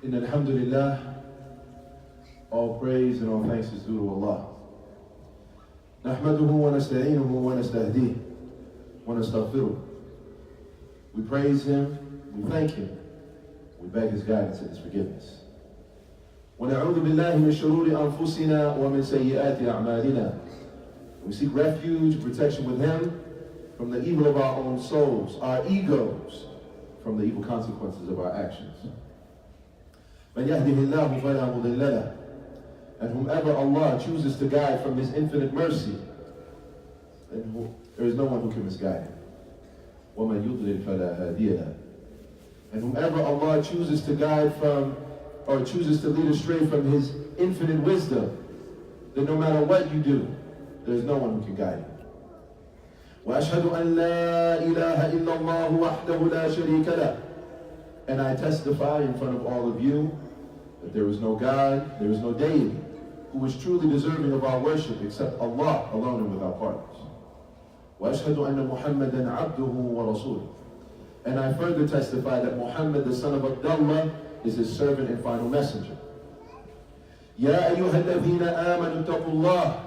إن الحمد لله, all praise and all thanks is due to Allah. نحمده ونستعينه ونستهديه ونستغفره. We praise Him, we thank Him, we beg His guidance and His forgiveness. ونعوذ بالله من شرور أنفسنا ومن سيئات أعمالنا. We seek refuge and protection with Him from the evil of our own souls, our egos, from the evil consequences of our actions. من يهده الله فلا مضل له. And whomever Allah chooses to guide from His infinite mercy, then there is no one who can misguide him. وَمَنْ يُضْلِلْ فَلَا هَادِيَ لَهُ. And whomever Allah chooses to guide from, or chooses to lead astray from His infinite wisdom, then no matter what you do, there is no one who can guide you. وَأَشْهَدُ أَنْ لَا إِلَهَ إِلَّا اللَّهُ وَحْدَهُ لَا شَرِيكَ لَهُ. And I testify in front of all of you that there is no God, there is no deity who is truly deserving of our worship except Allah alone and without partners. وَأَشْهَدُ أَنَّ مُحَمَّدًا عَبْدُهُ وَرَسُولُهُ. And I further testify that Muhammad, the son of Abdullah, is His servant and final messenger. يَا أَيُّهَا الَّذِينَ آمَنُوا اتَّقُوا اللَّهَ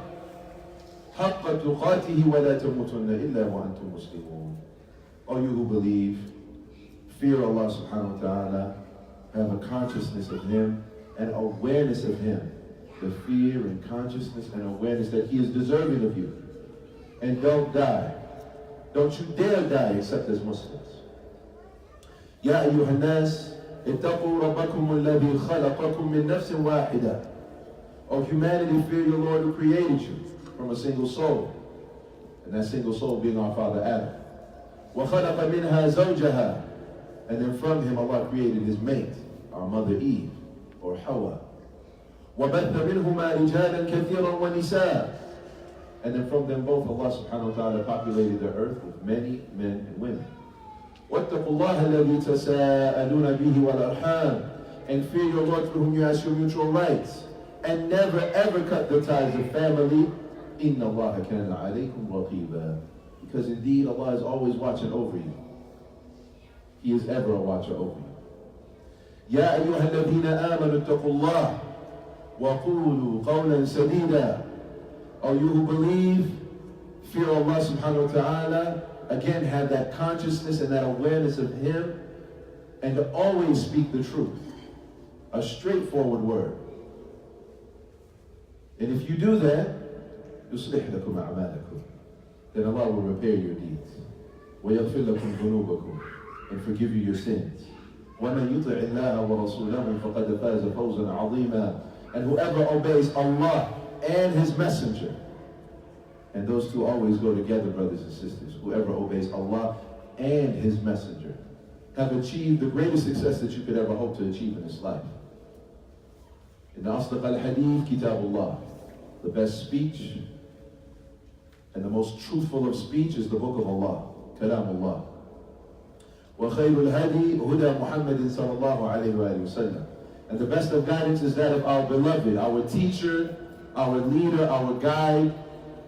حَقَّ تُقَاتِهِ وَلَا تَمُوتُنَّ إِلَّا وَأَنْتُمْ مُسْلِمُونَ. O you who believe, fear Allah subhanahu wa ta'ala, have a consciousness of Him and awareness of Him. The fear and consciousness and awareness that He is deserving of you. And don't die. Don't you dare die except as Muslims. يا أيها الناس اتقوا ربكم الذي خلقكم من نفس واحدة. O humanity, fear your Lord who created you from a single soul. And that single soul being our father Adam. وخلق منها زوجها. And then from him Allah created his mate, our mother Eve, or Hawa. وَبَثَّ مِنْهُمَا رِجَالًا كَثِيرًا وَنِسَاءً. And then from them both Allah subhanahu wa ta'ala populated the earth with many men and women. وَاتَّقُوا اللَّهَ الَّذِي تَسَاءَلُونَ بِهِ وَالْأَرْحَامِ. And fear your Lord through whom you ask your mutual rights. And never ever cut the ties of family. إِنَّ اللَّهَ كَانَ عَلَيْكُمْ رَقِيبًا. Because indeed Allah is always watching over you. He is ever a watcher over you. يَا أَيُّهَا الَّذِينَ آمَنُوا اتَّقُوا اللَّهَ وَقُولُوا قَوْلًا سَدِيدًا. O you who believe, fear Allah subhanahu wa ta'ala, again have that consciousness and that awareness of Him, and to always speak the truth, a straightforward word. And if you do that, يُصْلِحْ لَكُمْ أَعْمَالَكُمْ. Then Allah will repair your deeds. وَيَغْفِرْ لَكُمْ ذُنُوبَكُمْ. And forgive you your sins. وَمَنْ يُطِعِ اللَّهَ وَرَسُولَهُ فَقَدْ فَازَ فَوْزًا عَظِيمًا. And whoever obeys Allah and His messenger, and those two always go together, brothers and sisters, whoever obeys Allah and His messenger have achieved the greatest success that you could ever hope to achieve in this life. In أصدق الحديث كتاب الله. The best speech and the most truthful of speech is the book of Allah, كلام الله. وخير الهدي هدى محمد صلى الله عليه وآله وسلم. And the best of guidance is that of our beloved, our teacher, our leader, our guide,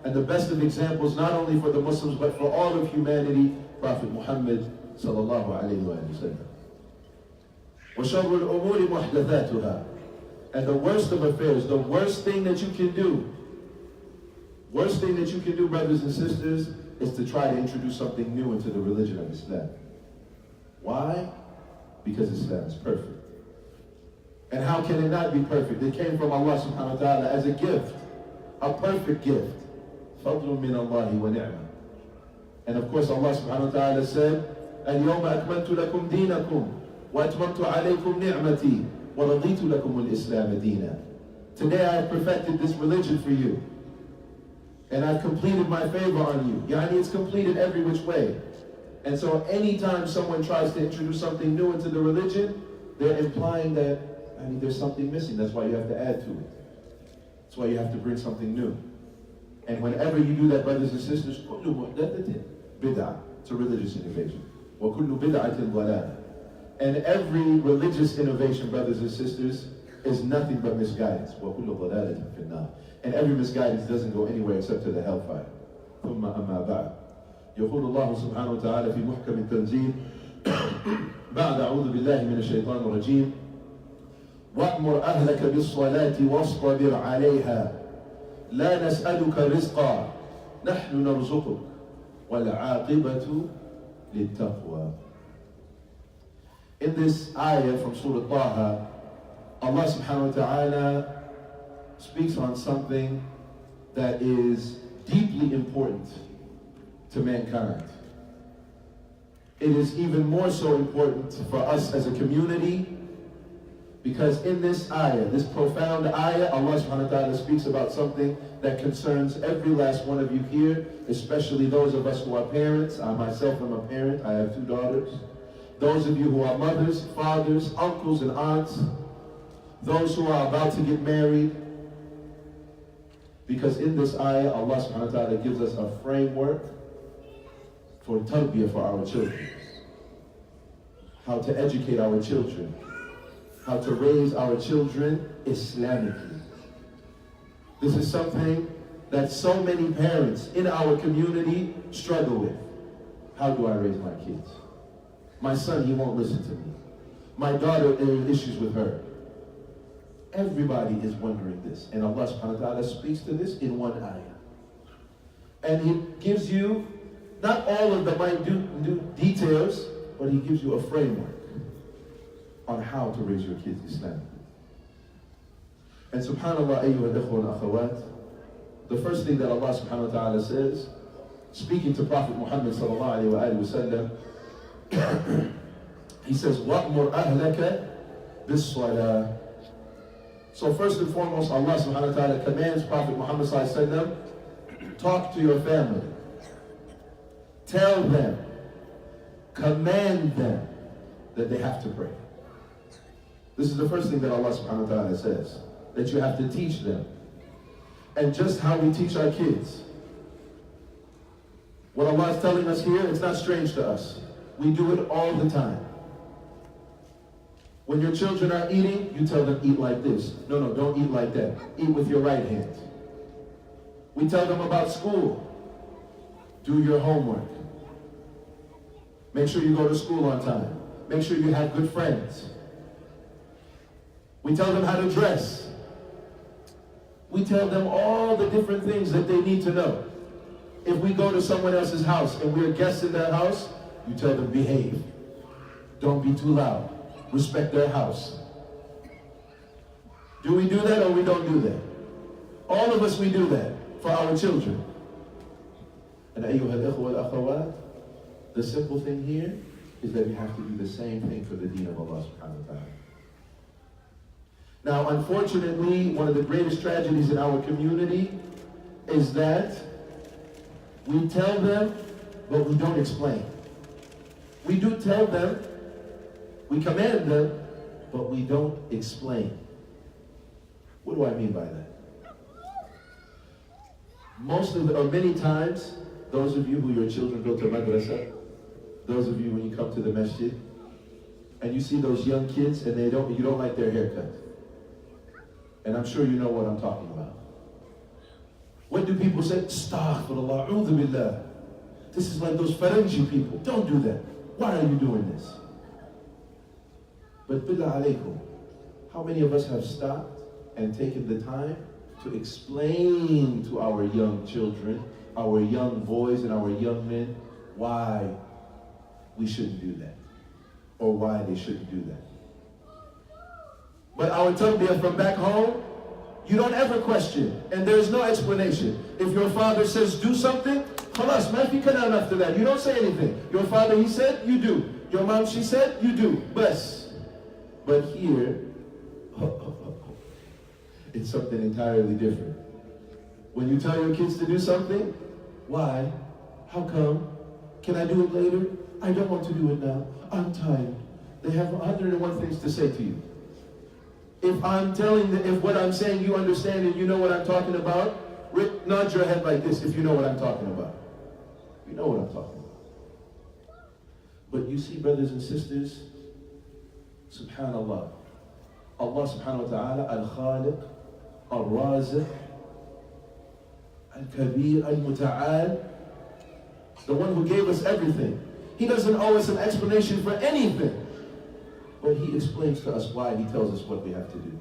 and the best of examples not only for the Muslims but for all of humanity, Prophet Muhammad sallallahu alayhi wa sallam. وَشَرُّ الْأُمُورِ مُحْدَثَاتُهَا. And the worst of affairs, the worst thing that you can do, brothers and sisters, is to try to introduce something new into the religion of Islam. Why? Because Islam is perfect. And how can it not be perfect? It came from Allah subhanahu wa ta'ala as a gift, a perfect gift. فَضْلٌ مِّنَ اللَّهِ وَنِعْمَةٌ. And of course Allah subhanahu wa ta'ala said, الْيَوْمَ أَكْمَلْتُ لَكُمْ دِينَكُمْ وَأَتْمَمْتُ عَلَيْكُمْ نِعْمَتِي وَرَضِيتُ لَكُمُ الْإِسْلَامَ دِينًا. Today I have perfected this religion for you. And I've completed my favor on you. Yani it's completed every which way. And so anytime someone tries to introduce something new into the religion, they're implying that there's something missing. That's why you have to add to it. That's why you have to bring something new. And whenever you do that, brothers and sisters, كُلُّ مُحْدَثَةٍ بِدْعَةٍ. It's a religious innovation. وَكُلُّ بِدْعَةٍ ضَلَالَةٍ. And every religious innovation, brothers and sisters, is nothing but misguidance. وَكُلُّ ضَلَالَةٍ فِي النَّارِ. And every misguidance doesn't go anywhere except to the hellfire. ثُمَّ أَمَّا بَعْدُ. يقول الله سبحانه وتعالى في محكم التنزيل بعد أعوذ بالله من الشيطان الرجيم وَأْمُرْ أَهْلَكَ بِالصَّلَاةِ وَاصْطَبِرْ عَلَيْهَا لَا نَسْأَلُكَ رِزْقًا نَحْنُ نَرْزُقُكَ وَالْعَاقِبَةُ لِلتَّقْوَى. In this ayah from Surah Taha, Allah subhanahu wa ta'ala speaks on something that is deeply important to mankind. It is even more so important for us as a community, because in this ayah, this profound ayah, Allah subhanahu wa ta'ala speaks about something that concerns every last one of you here, especially those of us who are parents. I myself am a parent. I have 2 daughters. Those of you who are mothers, fathers, uncles and aunts, those who are about to get married. Because in this ayah, Allah subhanahu wa ta'ala gives us a framework for tarbiyah for our children. How to educate our children. How to raise our children Islamically. This is something that so many parents in our community struggle with. How do I raise my kids? My son, he won't listen to me. My daughter, there are issues with her. Everybody is wondering this. And Allah subhanahu wa ta'ala speaks to this in one ayah. And He gives you not all of the minute details, but He gives you a framework on how to raise your kids Islamically. And subhanAllah, ayyuha al-ikhwa and akhawat, the first thing that Allah subhanahu wa ta'ala says, speaking to Prophet Muhammad sallallahu alayhi wa sallam, He says, وَأْمُرْ أَهْلَكَ بِالصَّلَاةِ. So first and foremost, Allah subhanahu wa ta'ala commands Prophet Muhammad sallallahu alayhi wa sallam, talk to your family. Tell them, command them that they have to pray. This is the first thing that Allah subhanahu wa ta'ala says, that you have to teach them. And just how we teach our kids. What Allah is telling us here, it's not strange to us. We do it all the time. When your children are eating, you tell them, eat like this. No, don't eat like that. Eat with your right hand. We tell them about school. Do your homework. Make sure you go to school on time. Make sure you have good friends. We tell them how to dress. We tell them all the different things that they need to know. If we go to someone else's house and we're guests in their house, you tell them, behave. Don't be too loud. Respect their house. Do we do that or we don't do that? All of us, we do that for our children. And ayyuha al-ikhwa wal-akhawat, the simple thing here is that we have to do the same thing for the deen of Allah subhanahu wa ta'ala. Now, unfortunately, one of the greatest tragedies in our community is that we tell them, but we don't explain. We do tell them, we command them, but we don't explain. What do I mean by that? Many times, those of you who your children go to madrasa, those of you when you come to the masjid, and you see those young kids and you don't like their haircut. And I'm sure you know what I'm talking about. What do people say? Astaghfirullah, a'udhu billah. This is like those Faranji people. Don't do that. Why are you doing this? But billah alaykum, how many of us have stopped and taken the time to explain to our young children, our young boys and our young men, why we shouldn't do that, or why they shouldn't do that? But our tarbiyah from back home, you don't ever question, and there's no explanation. If your father says do something, khalas, mafi kalam after that. You don't say anything. Your father, he said, you do. Your mom, she said, you do. Bas. But here, it's something entirely different. When you tell your kids to do something, why? How come? Can I do it later? I don't want to do it now. I'm tired. They have 101 things to say to you. If I'm telling them, if what I'm saying you understand and you know what I'm talking about, nod your head like this if you know what I'm talking about. You know what I'm talking about. But you see, brothers and sisters, subhanallah, Allah subhanahu wa ta'ala, al-Khaliq, al-Raziq, al-Kabir, al-Muta'al, the one who gave us everything. He doesn't owe us an explanation for anything. but he explains to us why. He tells us what we have to do.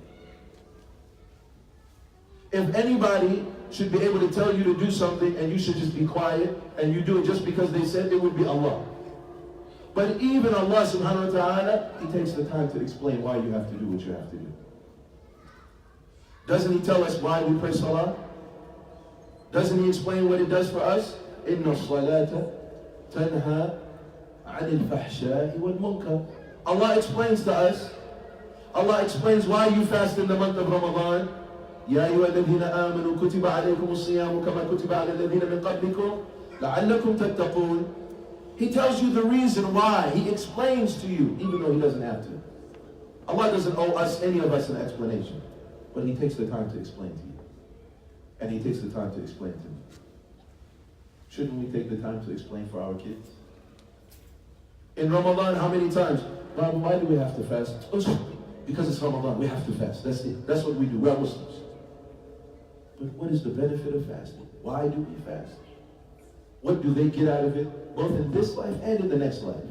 If anybody should be able to tell you to do something and you should just be quiet and you do it just because they said, it would be Allah. But even Allah subhanahu wa ta'ala, He takes the time to explain why you have to do what you have to do. Doesn't He tell us why we pray salah? Doesn't He explain what it does for us? Inna salata tanha anil fahsha'i wal munkar. Allah explains to us. Allah explains why you fast in the month of Ramadan. يا أيها الذين آمنوا كتب عليكم الصيام كما كتب على الذين من قبلكم لعلكم تتقون. He tells you the reason why. He explains to you, even though He doesn't have to. Allah doesn't owe us, any of us, an explanation. But He takes the time to explain to you. And He takes the time to explain to me. Shouldn't we take the time to explain for our kids? In Ramadan, how many times? Baba, why do we have to fast? Because it's Ramadan, we have to fast. That's it. That's what we do. We're Muslims. But what is the benefit of fasting? Why do we fast? What do they get out of it, both in this life and in the next life?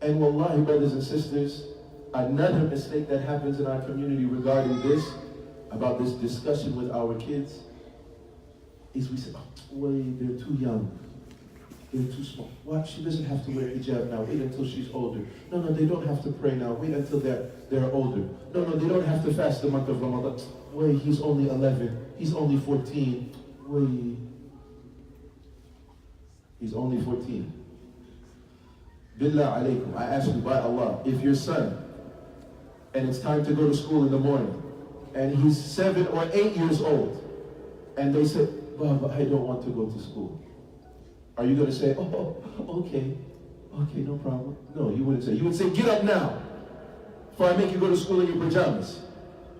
And wallahi, brothers and sisters, another mistake that happens in our community regarding this, about this discussion with our kids, is we say, oh, wait, they're too young. They're too small. What? She doesn't have to wear hijab now. Wait until she's older. No, they don't have to pray now. Wait until they're older. No, they don't have to fast the month of Ramadan. Wait, he's only 11. He's only 14. Wait. He's only 14. Bilal alaykum, I ask you by Allah, if your son, and it's time to go to school in the morning, and he's 7 or 8 years old, and they say, Baba, I don't want to go to school. Are you going to say, oh, okay, no problem? No, you wouldn't say. You would say, get up now, before I make you go to school in your pajamas.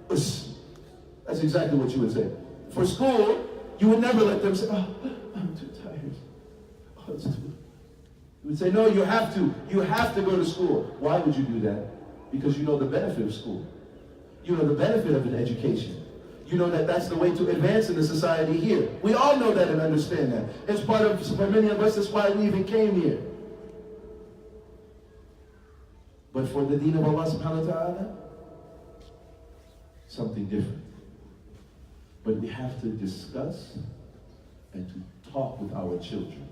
That's exactly what you would say. For school, you would never let them say, oh, I'm too tired. Oh, it's too... You would say, no, you have to. You have to go to school. Why would you do that? Because you know the benefit of school. You know the benefit of an education. You know that that's the way to advance in the society here. We all know that and understand that. It's part of, for many of us, that's why we even came here. But for the deen of Allah subhanahu wa ta'ala, something different. But we have to discuss and to talk with our children.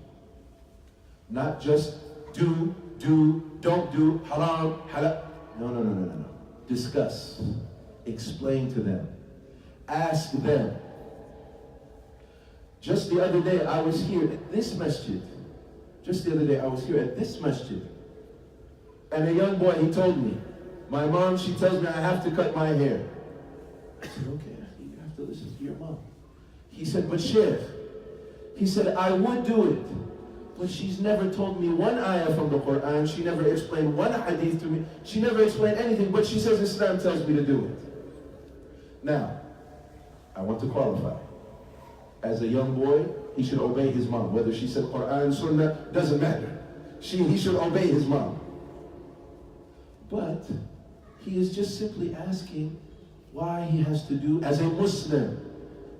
Not just do, don't do, haram, halal. No. Discuss. Explain to them. Ask them. Just the other day, I was here at this masjid. And a young boy, he told me, my mom, she tells me I have to cut my hair. I said, okay, you have to listen to your mom. He said, but Sheikh, he said, I would do it, but she's never told me one ayah from the Quran. She never explained one hadith to me. She never explained anything, but she says Islam tells me to do it. Now, I want to qualify. As a young boy, he should obey his mom. Whether she said Quran, Sunnah, doesn't matter. He should obey his mom. But he is just simply asking why he has to do as a Muslim.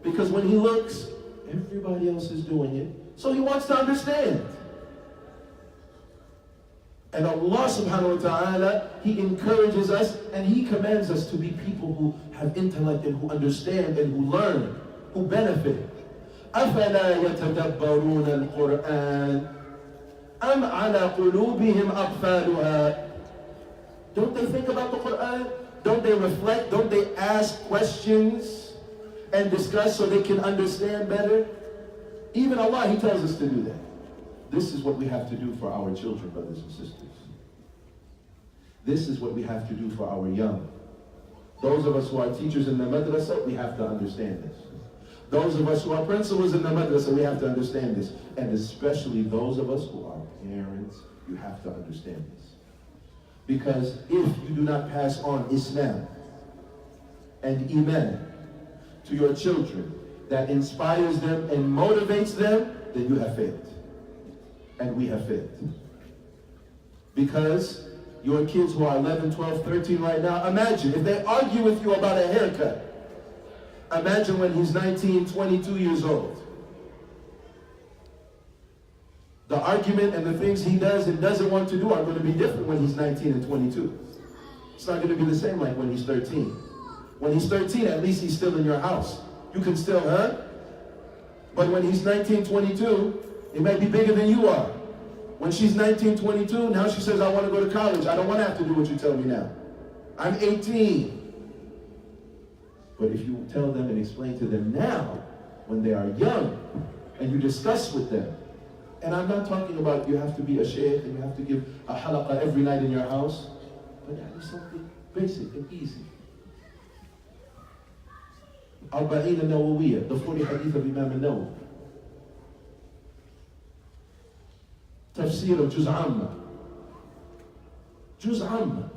Because when he looks, everybody else is doing it. So he wants to understand. And Allah subhanahu wa ta'ala, He encourages us and He commands us to be people who have intellect and who understand and who learn, who benefit. أَفَلَا يَتَدَبَّرُونَ الْقُرْآنَ أَمْ عَلَى قُلُوبِهِمْ أَقْفَالُهَا. Don't they think about the Quran? Don't they reflect? Don't they ask questions and discuss so they can understand better? Even Allah, He tells us to do that. This is what we have to do for our children, brothers and sisters. This is what we have to do for our young. Those of us who are teachers in the madrasa, we have to understand this. Those of us who are principals in the madrasa, we have to understand this. And especially those of us who are parents, you have to understand this. Because if you do not pass on Islam and Iman to your children that inspires them and motivates them, then you have failed. And we have failed. Because your kids who are 11, 12, 13 right now, imagine if they argue with you about a haircut. Imagine when he's 19, 22 years old. The argument and the things he does and doesn't want to do are going to be different when he's 19 and 22. It's not going to be the same like when he's 13. When he's 13, at least he's still in your house. You can still, But when he's 19, 22, he may be bigger than you are. When she's 19, 22, now she says, I want to go to college. I don't want to have to do what you tell me now. I'm 18. But if you tell them and explain to them now, when they are young, and you discuss with them, and I'm not talking about you have to be a sheikh and you have to give a halaqah every night in your house, but that is something basic and easy. Arba'een al-Nawawiyya, the 40 hadith of Imam al-Nawawi. Tafsir of Juz' Amma. Juz' Amma.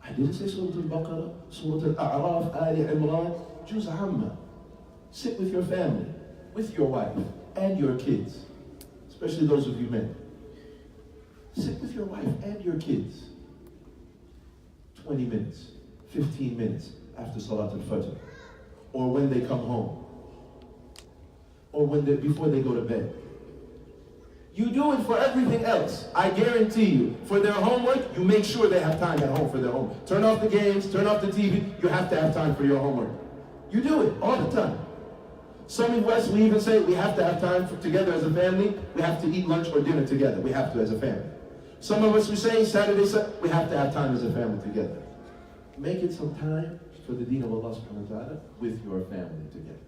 I didn't say Surah Al-Baqarah, Surah Al-A'raf, Ali Imran, Juz' Amma. Sit with your family, with your wife, and your kids. Especially those of you men. Sit with your wife and your kids. 20 minutes, 15 minutes after Salat al-Fajr. Or when they come home. Or before they go to bed. You do it for everything else. I guarantee you, for their homework, you make sure they have time at home for their homework. Turn off the games, turn off the TV, you have to have time for your homework. You do it all the time. Some of us, we even say we have to have time together as a family. We have to eat lunch or dinner together. We have to as a family. Some of us, we say Saturday, we have to have time as a family together. Make it some time for the deen of Allah subhanahu wa ta'ala with your family together.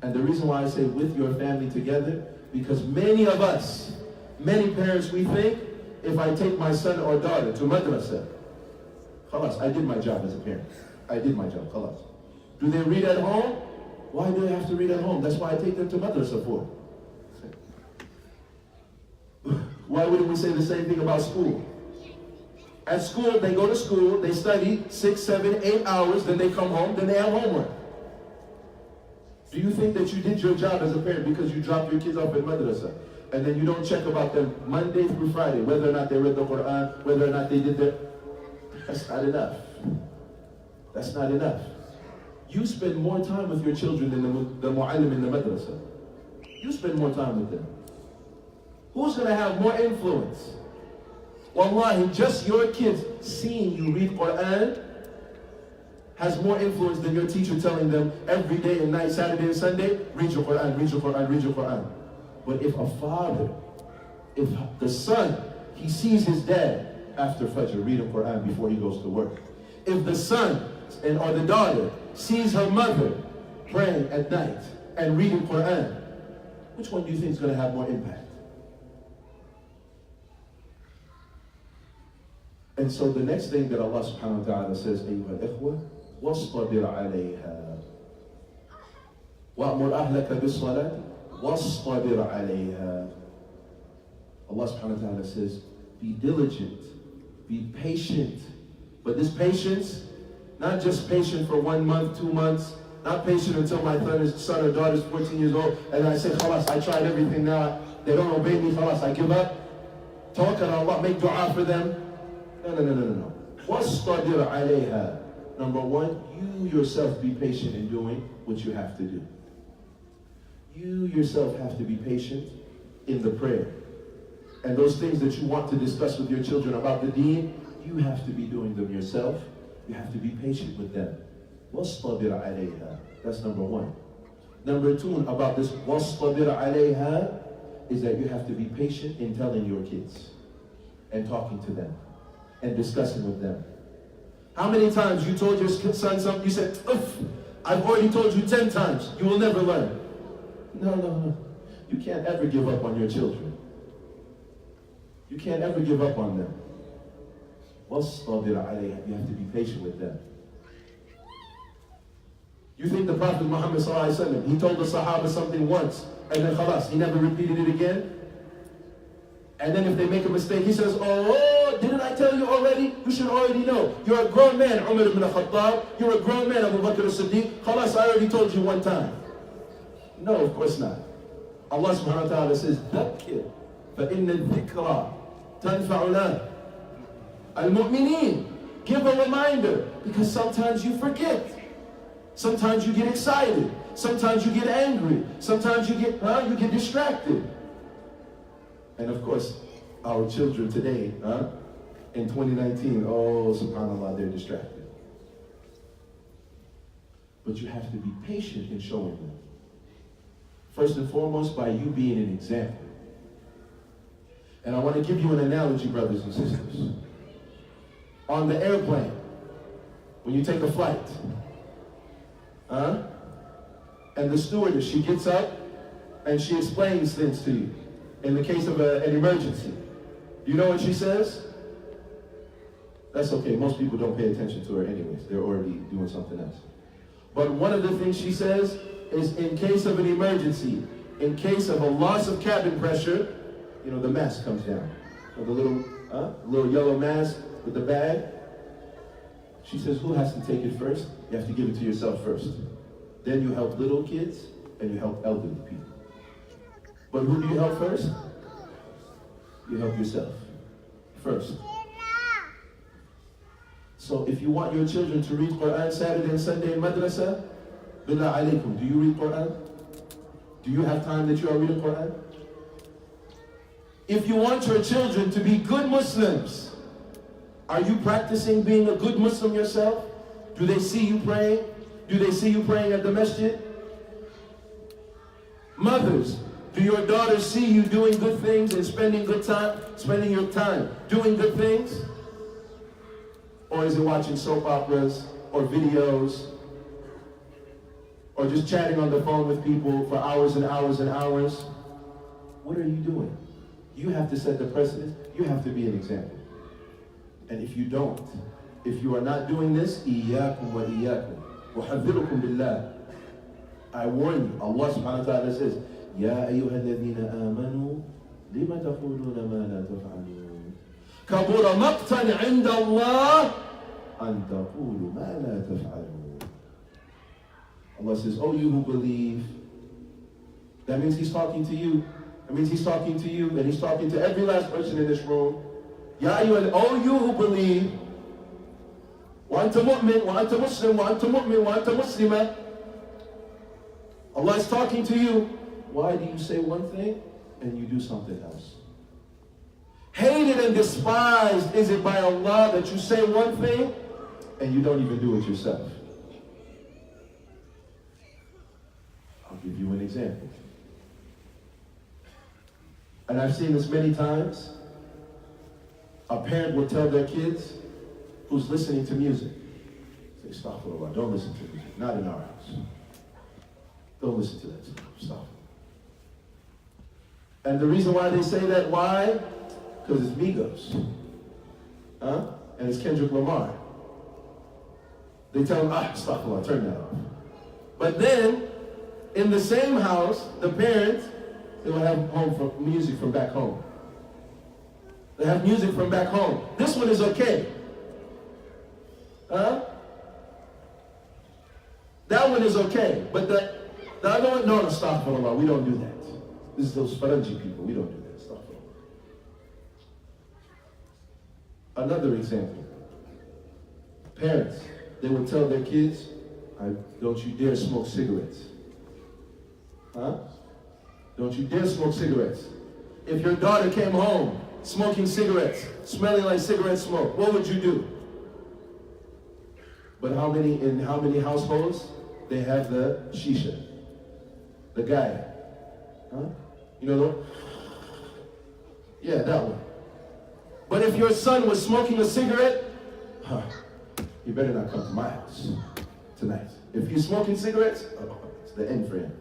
And the reason why I say with your family together, because many of us, many parents, we think, if I take my son or daughter to madrasa, khalas, I did my job as a parent. I did my job, khalas. Do they read at home? Why do they have to read at home? That's why I take them to madrasa for. Why wouldn't we say the same thing about school? At school, they go to school, they study 6, 7, 8 hours, then they come home, then they have homework. Do you think that you did your job as a parent because you dropped your kids off at madrasa, and then you don't check about them Monday through Friday, whether or not they read the Quran, whether or not they did that? That's not enough. That's not enough. You spend more time with your children than the mu'allim in the madrasa. You spend more time with them. Who's going to have more influence? Wallahi, just your kids seeing you read Quran has more influence than your teacher telling them every day and night, Saturday and Sunday, read your Quran, read your Quran, read your Quran. But if a father, if the son, he sees his dad after Fajr reading Quran before he goes to work. If the son or the daughter sees her mother praying at night and reading Quran, which one do you think is going to have more impact? And so the next thing that Allah subhanahu wa ta'ala says, أيها الإخوة واصطبر عليها وأمر أهلك بالصلاة واصطبر عليها. Allah subhanahu wa ta'ala says, be diligent, be patient. But this patience, not just patient for 1 month, 2 months, not patient until my son or daughter is 14 years old, and I say, khalas, I tried everything now, they don't obey me, khalas, I give up. Tawakkal on Allah, make dua for them. No. وَاسْطَبِرْ عَلَيْهَا. Number one, you yourself be patient in doing what you have to do. You yourself have to be patient in the prayer. And those things that you want to discuss with your children about the deen, you have to be doing them yourself. You have to be patient with them. وَاسْطَبِرْ عَلَيْهَا. That's number one. Number two, about this وَاسْطَبِرْ عَلَيْهَا, is that you have to be patient in telling your kids and talking to them and discussing with them. How many times you told your son something, you said, I've already told you 10 times, you will never learn. No. You can't ever give up on your children. You can't ever give up on them. وَاسْطَبِرْ عَلَيْهَا. You have to be patient with them. You think the Prophet Muhammad ﷺ, he told the Sahaba something once, and then khalas, he never repeated it again? And then if they make a mistake, he says, oh, didn't I tell you already? You should already know. You're a grown man, Umar ibn Khattab. You're a grown man, Abu Bakr as-Siddiq. Khalas, I already told you one time. No, of course not. Allah subhanahu wa ta'ala says, ذَكِّرْ فَإِنَّ الذِّكْرَى تَنْفَعُنَا الْمُؤْمِنِينَ. Give a reminder, because sometimes you forget. Sometimes you get excited. Sometimes you get angry. Sometimes you get distracted. And of course, our children today, in 2019, oh, subhanAllah, they're distracted. But you have to be patient in showing them. First and foremost, by you being an example. And I want to give you an analogy, brothers and sisters. On the airplane, when you take a flight, and the stewardess, she gets up and she explains things to you. In the case of an emergency, you know what she says? That's okay, most people don't pay attention to her anyways. They're already doing something else. But one of the things she says is, in case of an emergency, in case of a loss of cabin pressure, you know, the mask comes down. So the little yellow mask with the bag. She says, who has to take it first? You have to give it to yourself first. Then you help little kids and you help elderly people. But who do you help first? You help yourself first. So if you want your children to read Quran Saturday and Sunday in madrasa, Bilal alaykum, do you read Quran? Do you have time that you are reading Quran? If you want your children to be good Muslims, are you practicing being a good Muslim yourself? Do they see you praying? Do they see you praying at the Masjid? Mothers, do your daughters see you doing good things and spending your time doing good things? Or is it watching soap operas or videos or just chatting on the phone with people for hours and hours and hours? What are you doing? You have to set the precedent. You have to be an example. And if you don't, if you are not doing this, إِيَّاكُمْ وَإِيَّاكُمْ وَحَذِّرُكُمْ بِاللَّهِ, I warn you, Allah subhanahu wa ta'ala says, يَا أَيُّهَا الَّذِينَ آمَنُوا لِمَ تَقُولُونَ مَا لَا تَفْعَلُونَ كَبُرَ مَقْتًا عِنْدَ اللَّهِ أَن تَقُولُوا مَا لَا تَفْعَلُونَ. Allah says, oh, you who believe. That means He's talking to you. That means He's talking to you, and He's talking to every last person in this room. Ya ayyuhal, oh, you who believe. Wa anta mu'min, wa anta muslim, wa anta mu'min, wa anta muslima. Allah is talking to you. Why do you say one thing and you do something else? Hated and despised is it by Allah that you say one thing and you don't even do it yourself. I'll give you an example. And I've seen this many times. A parent will tell their kids who's listening to music, say, astaghfirullah, don't listen to music, not in our house. Don't listen to that stuff, stop. And the reason why they say that, why? Because it's Migos. And it's Kendrick Lamar. They tell them, astaghfirullah, turn that off. But then, in the same house, the parents, they will have music from back home. They have music from back home. This one is okay. That one is okay. But the other one, no, astaghfirullah, we don't do that. This is those Faranji people, we don't do that, astaghfirullah. Another example. Parents, they will tell their kids, don't you dare smoke cigarettes. Don't you dare smoke cigarettes. If your daughter came home smoking cigarettes, smelling like cigarette smoke, what would you do? But in how many households they have the shisha, the guy, you know the, yeah, that one. But if your son was smoking a cigarette, you better not come to my house tonight. If you're smoking cigarettes, it's the end for him.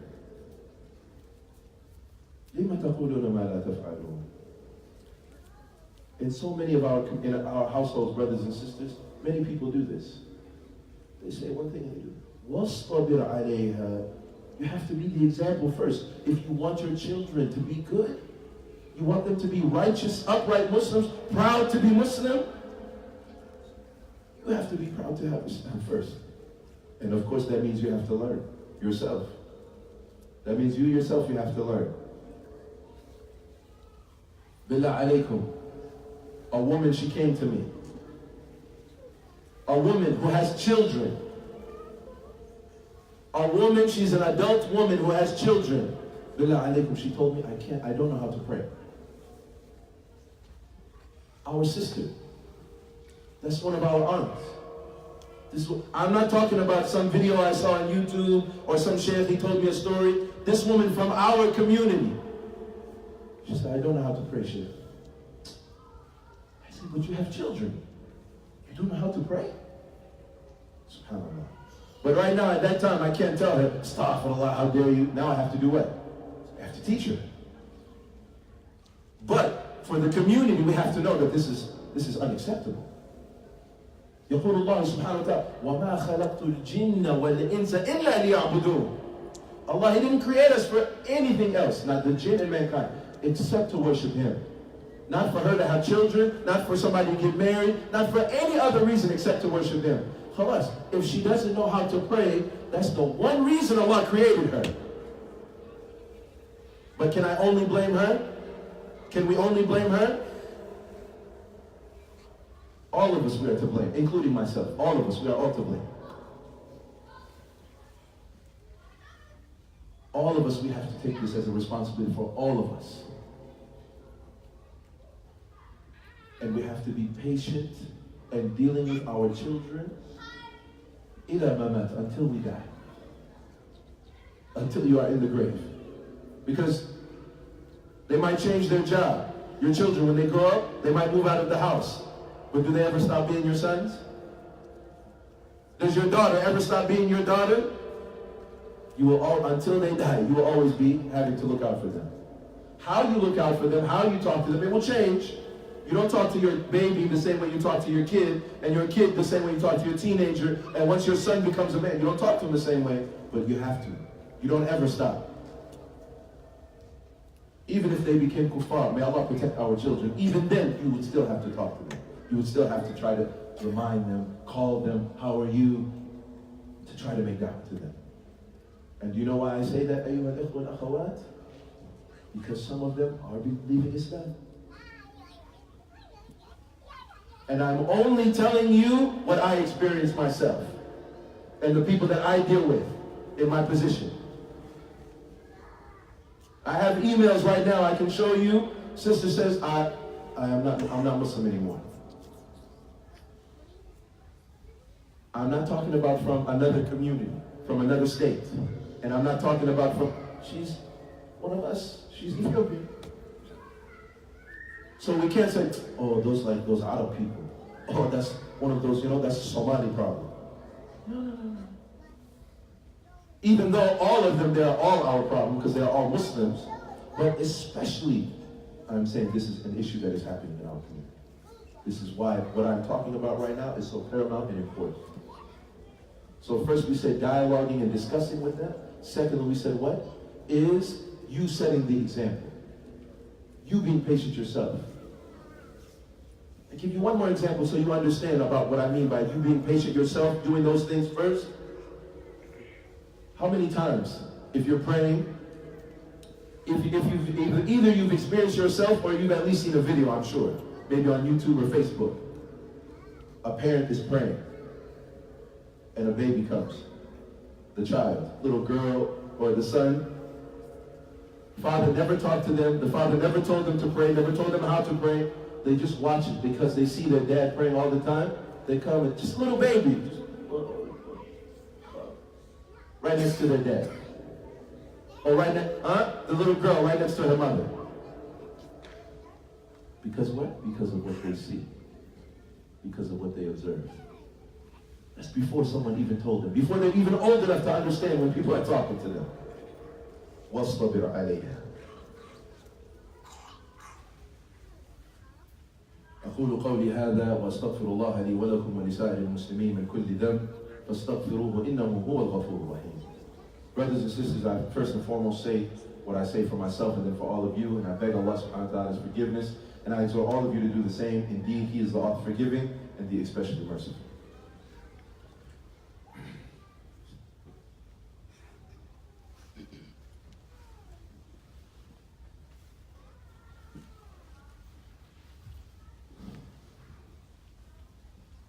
In so many of our households, brothers and sisters, many people do this. They say one thing and they do. وَاصْطَبِرْ عَلَيْهَا. You have to be the example first. If you want your children to be good, you want them to be righteous, upright Muslims, proud to be Muslim, you have to be proud to have Islam first. And of course that means you have to learn yourself. That means you yourself, you have to learn. Bilal alaykum. A woman, she came to me. A woman who has children. A woman, she's an adult woman who has children. Bilal alaykum, she told me, I don't know how to pray. Our sister. That's one of our aunts. I'm not talking about some video I saw on YouTube or some sheikh, he told me a story. This woman from our community. She said, I don't know how to pray, Sheikh. I said, but you have children. You don't know how to pray? SubhanAllah. But right now, at that time, I can't tell her, astaghfirullah, how dare you? Now I have to do what? I have to teach her. But for the community, we have to know that this is unacceptable. يقول الله سبحانه وتعالى وما خلقت الجن والإنس إلا ليعبدون. Allah, He didn't create us for anything else, not the jinn and mankind, except to worship Him. Not for her to have children, not for somebody to get married, not for any other reason except to worship Him. Khalas, if she doesn't know how to pray, that's the one reason Allah created her. But can I only blame her? Can we only blame her? All of us we are to blame, including myself. All of us, we are all to blame. All of us, we have to take this as a responsibility for all of us. And we have to be patient and dealing with our children إِلَى مَمَاتٍ, until we die. Until you are in the grave. Because they might change their job. Your children, when they grow up, they might move out of the house. But do they ever stop being your sons? Does your daughter ever stop being your daughter? You will all, until they die, you will always be having to look out for them. How you look out for them, how you talk to them, it will change. You don't talk to your baby the same way you talk to your kid, and your kid the same way you talk to your teenager, and once your son becomes a man, you don't talk to him the same way, but you have to. You don't ever stop. Even if they became kuffar, may Allah protect our children, even then you would still have to talk to them. You would still have to try to remind them, call them, how are you, to try to make da'wah to them. And do you know why I say that, ayyuha al-ikhwa al-akhawat? Because some of them are leaving Islam. And I'm only telling you what I experienced myself and the people that I deal with in my position. I have emails right now I can show you. Sister says, I'm not Muslim anymore. I'm not talking about from another community, from another state. And I'm not talking about from, she's one of us, she's Ethiopian. So we can't say, oh, those Arab people. Oh, that's one of those, that's a Somali problem. No. Even though all of them, they are all our problem because they are all Muslims, but especially, I'm saying this is an issue that is happening in our community. This is why what I'm talking about right now is so paramount and important. So first we said dialoguing and discussing with them. Secondly, we said what? Is you setting the example. You being patient yourself. I'll give you one more example so you understand about what I mean by you being patient yourself, doing those things first. How many times, if you're praying, if either you've experienced yourself or you've at least seen a video, I'm sure, maybe on YouTube or Facebook, a parent is praying and a baby comes, the child, little girl or the son. Father never talked to them, the father never told them to pray, never told them how to pray. They just watch it because they see their dad praying all the time. They come and just little baby, just, right next to their dad. Or the little girl right next to her mother. Because what? Because of what they see. Because of what they observe. That's before someone even told them. Before they're even old enough to understand when people are talking to them. وَاصْطَبِرْ عَلَيْهَا. أقول قولي هذا وأستغفر الله لي ولكم ولسائر المسلمين من كل ذنب فاستغفروه إنه هو الغفور الرحيم. Brothers and sisters, I first and foremost say what I say for myself and then for all of you, and I beg Allah subhanahu wa ta'ala's forgiveness, and I exhort all of you to do the same. Indeed, He is the all forgiving and the especially merciful.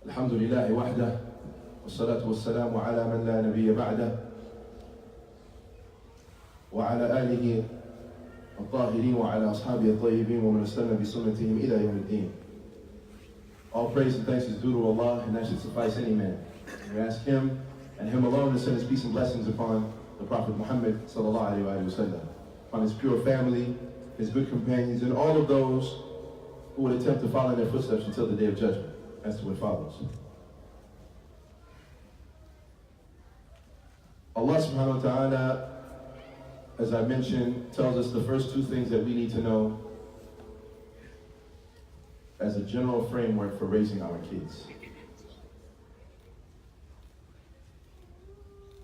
الحمد لله وحده والصلاة والسلام على من لا نبي بعده وعلى آله الطاهرين وعلى أصحابه الطيبين ومن استنى بسنتهم إلى يوم الدين. All praise and thanks is due to Allah, and that should suffice any man. We ask Him and Him alone to send His peace and blessings upon the Prophet Muhammad sallallahu alaihi wasallam, upon his pure family, his good companions, and all of those who would attempt to follow in their footsteps until the day of judgment, as to what follows. Allah subhanahu wa ta'ala, as I mentioned, tells us the first two things that we need to know as a general framework for raising our kids.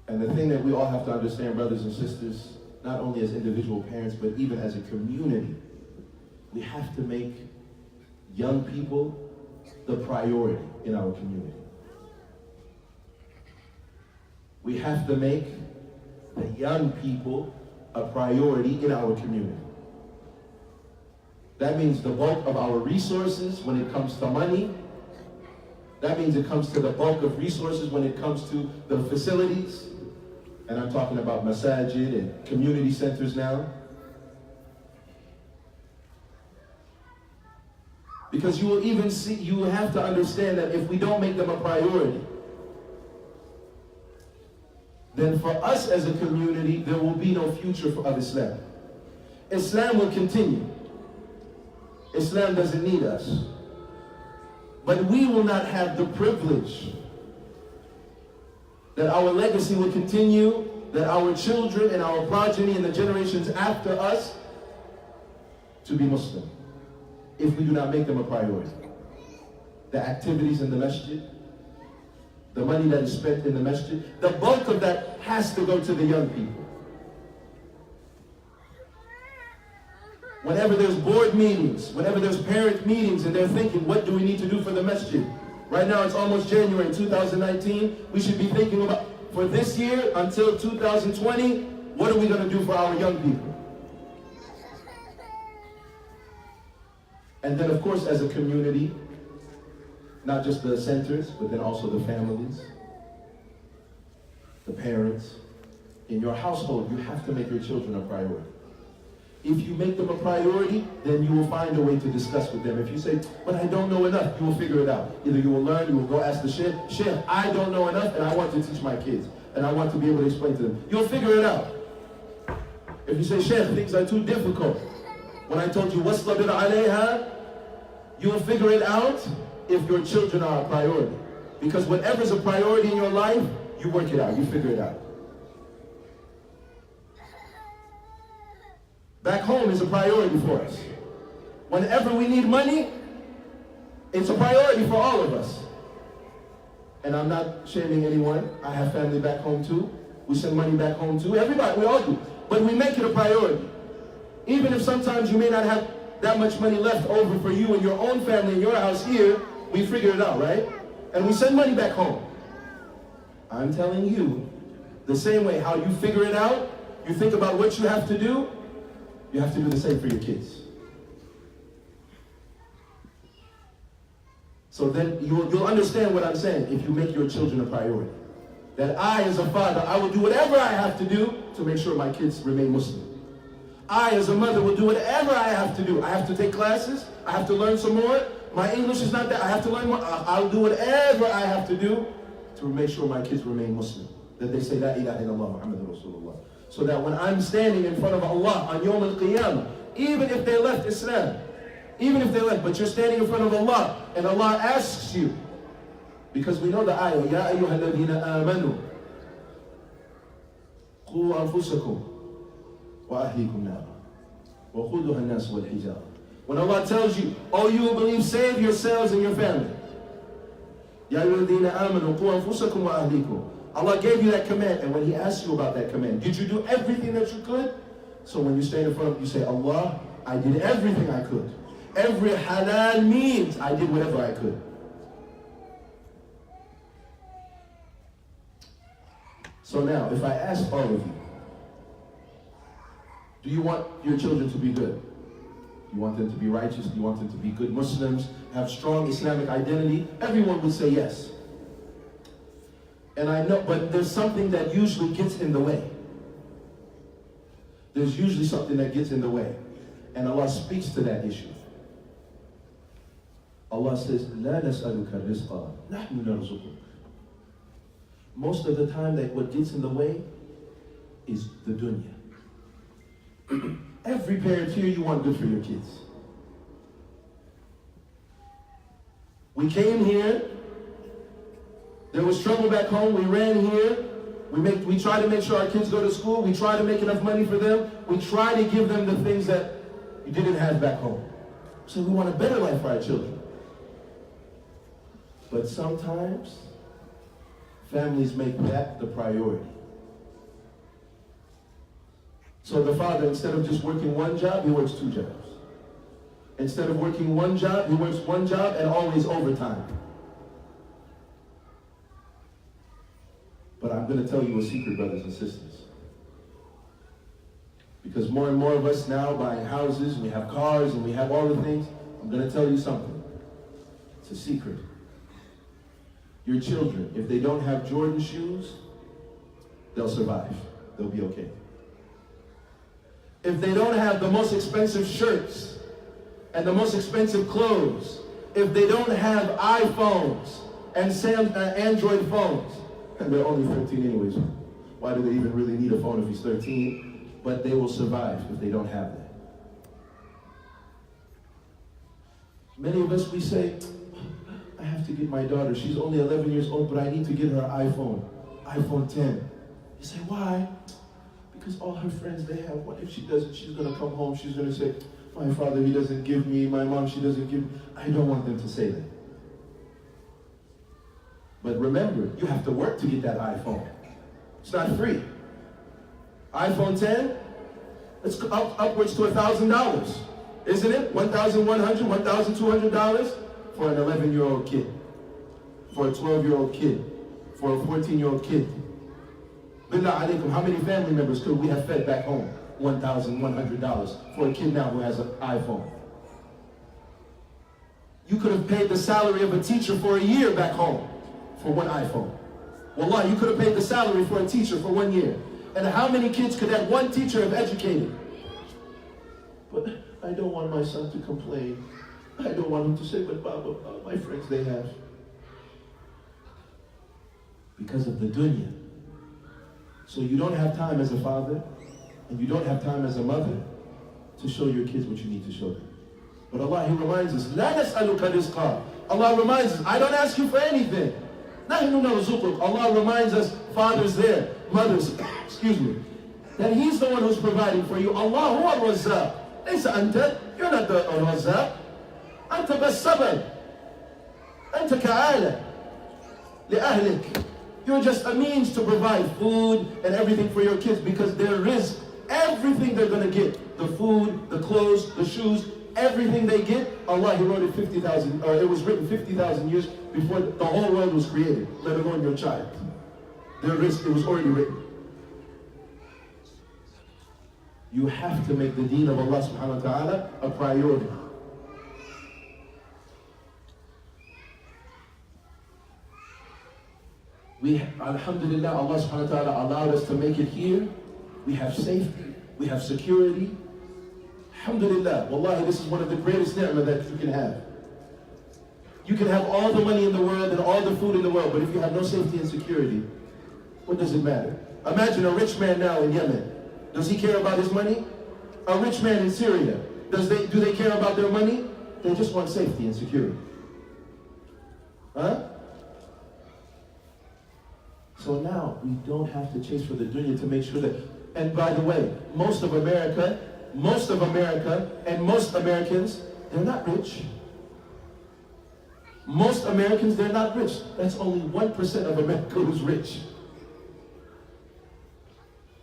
And the thing that we all have to understand, brothers and sisters, not only as individual parents, but even as a community, we have to make young people the priority in our community. We have to make the young people a priority in our community. That means the bulk of our resources when it comes to money. That means it comes to the bulk of resources when it comes to the facilities. And I'm talking about Masjid and community centers now. Because you will even see, you will have to understand that if we don't make them a priority, then for us as a community, there will be no future of Islam. Islam will continue. Islam doesn't need us. But we will not have the privilege that our legacy will continue, that our children and our progeny and the generations after us to be Muslim, if we do not make them a priority. The activities in the masjid, the money that is spent in the masjid, the bulk of that has to go to the young people. Whenever there's board meetings, whenever there's parent meetings and they're thinking, what do we need to do for the masjid? Right now it's almost January 2019. We should be thinking about, for this year until 2020, what are we going to do for our young people? And then of course as a community, not just the centers, but then also the families, the parents. In your household, you have to make your children a priority. If you make them a priority, then you will find a way to discuss with them. If you say, but I don't know enough, you will figure it out. Either you will learn, you will go ask the Sheikh, Sheikh, I don't know enough and I want to teach my kids. And I want to be able to explain to them. You'll figure it out. If you say, Sheikh, things are too difficult. When I told you, وَاسْطَبِرْ عَلَيْهَا, you will figure it out if your children are a priority. Because whatever's a priority in your life, you work it out, you figure it out. Back home is a priority for us. Whenever we need money, it's a priority for all of us. And I'm not shaming anyone. I have family back home too. We send money back home too. Everybody, we all do. But we make it a priority. Even if sometimes you may not have that much money left over for you and your own family in your house here, we figure it out, right? And we send money back home. I'm telling you, the same way how you figure it out, you think about what you have to do, you have to do the same for your kids. So then you'll understand what I'm saying if you make your children a priority. That I, as a father, I will do whatever I have to do to make sure my kids remain Muslim. I, as a mother, will do whatever I have to do. I have to take classes. I have to learn some more. My English is not that. I have to learn more. I'll do whatever I have to do to make sure my kids remain Muslim. That they say, La ilaha illallah, Muhammadur Rasulullah. So that when I'm standing in front of Allah on Yawm al-Qiyamah, even if they left Islam, even if they left, but you're standing in front of Allah, and Allah asks you, because we know the ayah, Ya ayyuha alladhina amanu, qu anfusakum wa ahlikum nara, wa khuduha an-nas wal hijara. When Allah tells you, oh you who believe, save yourselves and your family. Ya ayyuha alladhina amanu, qu anfusakum wa ahlikum. Allah gave you that command, and when He asked you about that command, did you do everything that you could? So when you stand in front of Him, you say, Allah, I did everything I could. Every halal means, I did whatever I could. So now, if I ask all of you, do you want your children to be good? Do you want them to be righteous? Do you want them to be good Muslims, have strong Islamic identity? Everyone would say yes. And I know, but there's something that usually gets in the way. there's usually something that gets in the way. And Allah speaks to that issue. Allah says, لا نسألك الرزق نحن نرزقك. Most of the time that what gets in the way is the dunya. Every parent here, you want good for your kids. We came here, there was trouble back home, we ran here, we try to make sure our kids go to school, we try to make enough money for them, we try to give them the things that you didn't have back home. So we want a better life for our children. But sometimes, families make that the priority. So the father, instead of just working one job, he works two jobs. Instead of working one job, he works one job and always overtime. But I'm going to tell you a secret, brothers and sisters. Because more and more of us now buying houses, we have cars, and we have all the things. I'm going to tell you something. It's a secret. Your children, if they don't have Jordan shoes, they'll survive. They'll be okay. If they don't have the most expensive shirts and the most expensive clothes, if they don't have iPhones and Android phones, and they're only 13 anyways, why do they even really need a phone if he's 13? But they will survive if they don't have that. Many of us, we say, I have to get my daughter, she's only 11 years old, but I need to get her iPhone 10. You say, why? Because all her friends, they have. What if she doesn't? She's going to come home, she's going to say, my father, he doesn't give me, my mom, she doesn't give me. I don't want them to say that. But remember, you have to work to get that iPhone. It's not free. iPhone 10, it's upwards to $1,000, isn't it? $1,100, $1,200 for an 11-year-old kid, for a 12-year-old kid, for a 14-year-old kid. Bilal alaykum, how many family members could we have fed back home? $1,100 for a kid now who has an iPhone. You could have paid the salary of a teacher for a year back home for one iPhone. Wallah, you could have paid the salary for a teacher for 1 year. And how many kids could that one teacher have educated? But I don't want my son to complain. I don't want him to say, but Baba, my friends, they have. Because of the dunya. So you don't have time as a father, and you don't have time as a mother to show your kids what you need to show them. But Allah, He reminds us, لا نسألك رزقا. Allah reminds us, I don't ask you for anything. نحن نرزقك. Allah reminds us, fathers there, mothers, excuse me, that He's the one who's providing for you. Allah huwa al-razzaq. ليس أنت, you're not the razzaq. أنت بس سبب. أنت كعالة لأهلك. You're just a means to provide food and everything for your kids because their rizq, everything they're going to get, the food, the clothes, the shoes, everything they get, Allah, He wrote it 50,000, or it was written 50,000 years before the whole world was created, let alone your child. Their rizq, it was already written. You have to make the deen of Allah subhanahu wa ta'ala a priority. Alhamdulillah, Allah subhanahu wa ta'ala allowed us to make it here. We have safety, we have security. Alhamdulillah, wallahi, this is one of the greatest ni'mah that you can have. You can have all the money in the world and all the food in the world, but if you have no safety and security, what does it matter? Imagine a rich man now in Yemen. Does he care about his money? A rich man in Syria, do they care about their money? They just want safety and security. Huh? So now, we don't have to chase for the dunya to make sure that, and by the way, most of America, and most Americans, they're not rich. Most Americans, they're not rich. That's only 1% of America who's rich.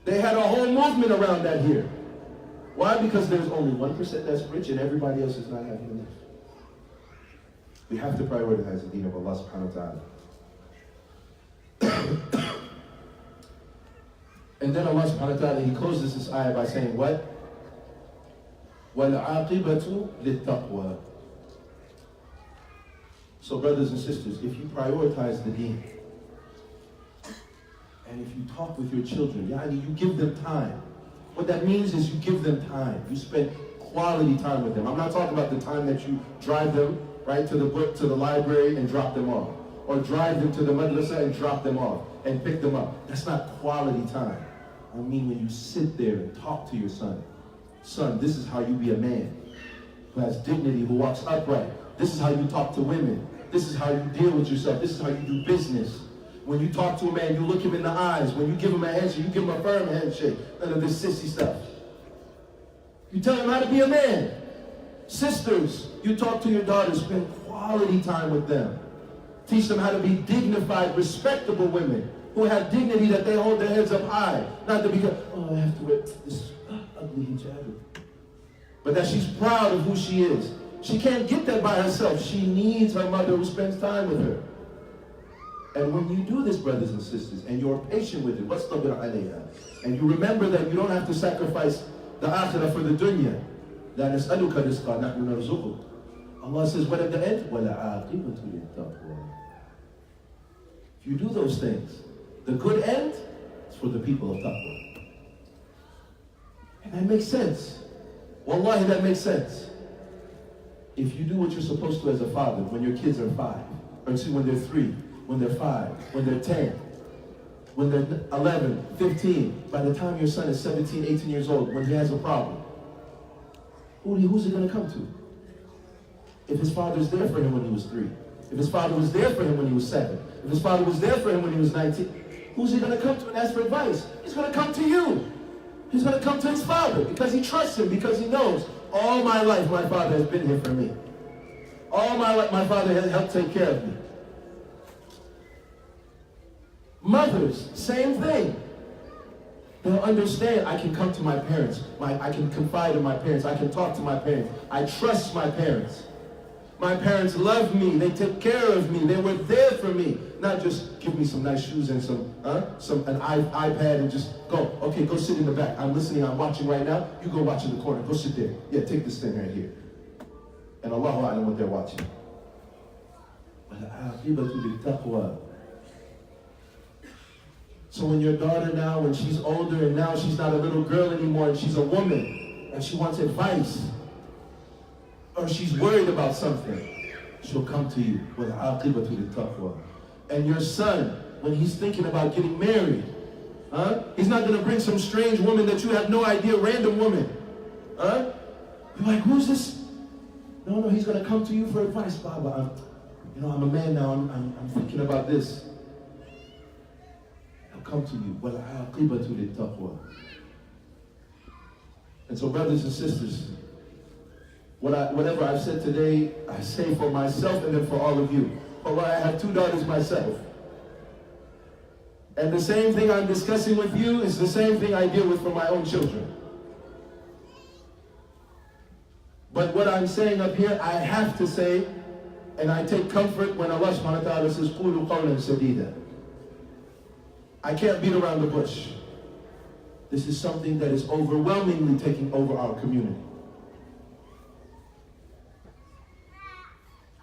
They had a whole movement around that here. Why? Because there's only 1% that's rich and everybody else is not having enough. We have to prioritize the deen of Allah subhanahu wa ta'ala. And then Allah subhanahu wa ta'ala, He closes this ayah by saying what? وَالْعَاقِبَةُ لِلتَّقْوَى. So brothers and sisters, if you prioritize the deen, and if you talk with your children, yani you give them time, What that means is you give them time. You spend quality time with them. I'm not talking about the time that you drive them, right, to the library and drop them off. Or drive them to the madrasa and drop them off and pick them up. That's not quality time. I mean when you sit there and talk to your son. Son, this is how you be a man who has dignity, who walks upright. This is how you talk to women. This is how you deal with yourself. This is how you do business. When you talk to a man, you look him in the eyes. When you give him a handshake, you give him a firm handshake. None of this sissy stuff. You tell him how to be a man. Sisters, you talk to your daughters, spend quality time with them. Teach them how to be dignified, respectable women who have dignity, that they hold their heads up high. Not to be, oh, I have to wear this ugly hijab. But that she's proud of who she is. She can't get that by herself. She needs her mother who spends time with her. And when you do this, brothers and sisters, and you're patient with it, وَاسْتَبِرْ عَلَيْهَا, and you remember that you don't have to sacrifice the akhirah for the dunya. لَا نَسْأَلُكَ رِزْقًا نَحْنُ نَرْزُقُكَ. Allah says, what at the end? وَلَعَاقِبَةُ لِلتَّقْوَى. If you do those things, the good end is for the people of taqwa. And that makes sense. Wallahi, that makes sense. If you do what you're supposed to as a father when your kids are 5, or excuse me, when they're 3, when they're 5, when they're 10, when they're 11, 15, by the time your son is 17, 18 years old, when he has a problem, who's it going to come to? If his father's there for him when he was 3, if his father was there for him when he was 7, if his father was there for him when he was 19, who's he going to come to and ask for advice? He's going to come to you. He's going to come to his father because he trusts him, because he knows all my life my father has been here for me. All my life my father has helped take care of me. Mothers, same thing. They'll understand, I can come to my parents. I can confide in my parents. I can talk to my parents. I trust my parents. My parents love me. They take care of me. They were there for me. Not just give me some nice shoes and an iPad and just go. Okay, go sit in the back. I'm listening. I'm watching right now. You go watch in the corner. Go sit there. Yeah, take this thing right here. And Allahu A'lam what they're watching. So when your daughter now, when she's older and now she's not a little girl anymore and she's a woman and she wants advice, or she's worried about something, she'll come to you with aqibatu lit-taqwa. And your son, when he's thinking about getting married, he's not going to bring some strange woman that you have no idea, random woman. You're like, who's this? No, he's going to come to you for advice, Baba. I'm a man now, I'm thinking about this. He'll come to you with aqibatu lit-taqwa. And so, brothers and sisters, whatever I've said today, I say for myself and then for all of you. Allah, I have 2 daughters myself. And the same thing I'm discussing with you is the same thing I deal with for my own children. But what I'm saying up here, I have to say, and I take comfort when Allah subhanahu wa ta'ala says, قُولُوا قَوْلًا سَدِيدًا. I can't beat around the bush. This is something that is overwhelmingly taking over our community.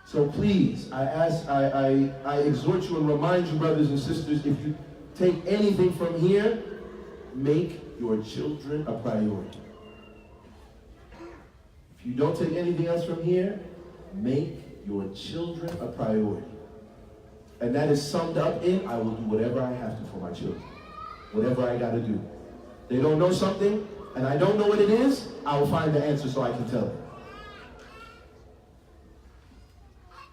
So please, I exhort you and remind you, brothers and sisters, if you take anything from here, make your children a priority. If you don't take anything else from here, make your children a priority. And that is summed up in, I will do whatever I have to for my children. Whatever I got to do. They don't know something, and I don't know what it is, I will find the answer so I can tell them.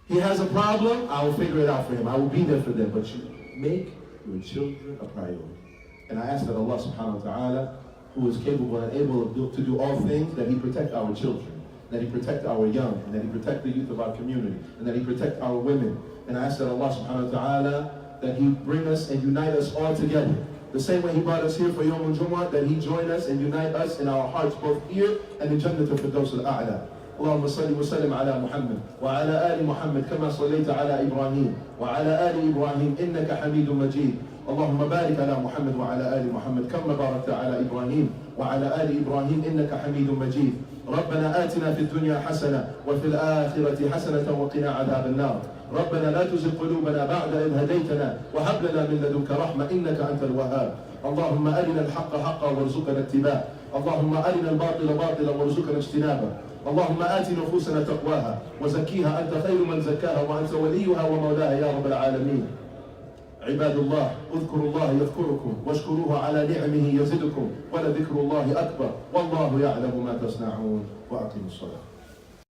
He has a problem, I will figure it out for him. I will be there for them. But you make your children a priority. And I ask that Allah subhanahu wa ta'ala, who is capable and able to do all things, that He protect our children, that He protect our young, and that He protect the youth of our community, and that He protect our women. And I ask that Allah subhanahu wa ta'ala, that He bring us and unite us all together. The same way He brought us here for Yawm al-Jumu'Aa, that He join us and unite us in our hearts, both here and in Jannat al-Firdaus al-A'la. اللهم صل وسلم على محمد وعلى آل محمد كما صليت على إبراهيم وعلى آل إبراهيم إنك حميد مجيد. اللهم بارك على محمد وعلى آل محمد كما باركت على إبراهيم وعلى آل إبراهيم إنك حميد مجيد. ربنا آتنا في الدنيا حسنة وفي الآخرة حسنة وقنا عذاب النار. ربنا لا تزغ قلوبنا بعد إذ هديتنا وهب لنا من لدنك رحمة إنك أنت الوهاب. اللهم أرنا الحق حقا وارزقنا اتباعه. اللهم أرنا الباطل باطلا وارزقنا اجتنابه. اللهم آت نفوسنا تقواها وزكيها أنت خير من زكاها وأنت وليها ومولاها يا رب العالمين. عباد الله، اذكروا الله يذكركم واشكروه على نعمه يزدكم ولذكر الله أكبر والله يعلم ما تصنعون. وأقيموا الصلاة.